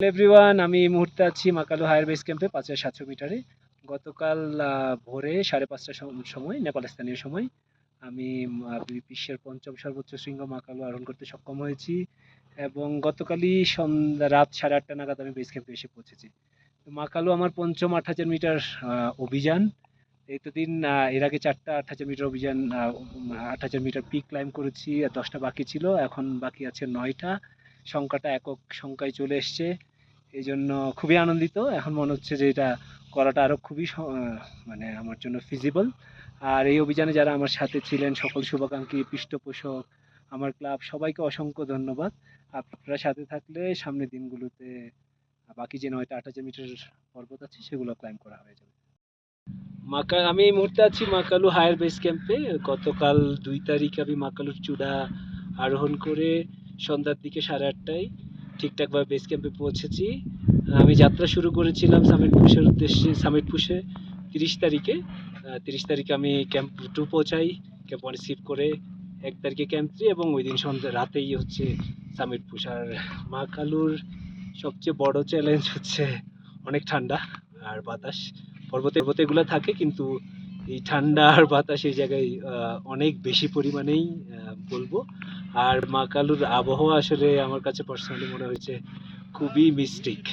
Everyone, আমি এই মুহূর্তে আছি মাকালু হায়ার বেস ক্যাম্পে 5700 মিটারে। গতকাল ভোরে 5:30টার সময় নেপাল স্থানীয় সময় আমি বিশ্বের পঞ্চম সর্বোচ্চ শৃঙ্গ মাকালু আরোহণ করতে সক্ষম হয়েছি এবং গতকালই রাত 8:30 নাগাদ আমি বেস ক্যাম্পে এসে পৌঁছেছি। মাকালু আমার পঞ্চম 8000 মিটার অভিযান। এতদিন এর আগে 4টা 8000 মিটার অভিযান, 8000 মিটার পিক ক্লাইম্ব করেছি, আর 10টা বাকি ছিল, এখন বাকি আছে 9টা। সংখ্যাটা একক সংখ্যায় চলে এসছে, এই জন্য খুবই আনন্দিত। এখন মনে হচ্ছে যে এটা করাটা আরো খুবই মানে আমার জন্য ফিজিবল। আর এই অভিযানে যারা আমার সাথে ছিলেন, সকল শুভাকাঙ্ক্ষী, পৃষ্ঠপোষক, আমার ক্লাব, সবাইকে অসংখ্য ধন্যবাদ। আপনারা সাথে থাকলে সামনের দিনগুলোতে বাকি যে 9টা 8000 মিটার পর্বত আছে সেগুলো ক্লাইম্ব করা হয়ে যাবে। আমি এই মুহূর্তে আছি মাকালু হায়ার বেস ক্যাম্পে। গতকাল 2 তারিখ আমি মাকালুর চূড়া আরোহণ করে সন্ধ্যার দিকে 8:30টায় ঠিকঠাকভাবে বেস ক্যাম্পে পৌঁছেছি। আমি যাত্রা শুরু করেছিলাম সামিট পুশের উদ্দেশ্যে। সামিট পুশে 30 তারিখে 30 তারিখে আমি ক্যাম্প 2 পৌঁছাই। ক্যাম্প 1 স্কিপ করে 1 তারিখে ক্যাম্প 3 এবং ওই দিন সন্ধ্যা রাতেই হচ্ছে সামিট পুশ। আর মাকালুর সবচেয়ে বড় চ্যালেঞ্জ হচ্ছে অনেক ঠান্ডা আর বাতাস। পর্বতেগুলো থাকে, কিন্তু এই ঠান্ডা আর বাতাস এই জায়গায় অনেক বেশি পরিমাণেই বলবো। আর মাকালুর আবহাওয়া আসলে আমার কাছে পার্সোনালি মনে হয়েছে খুবই মিস্টিক।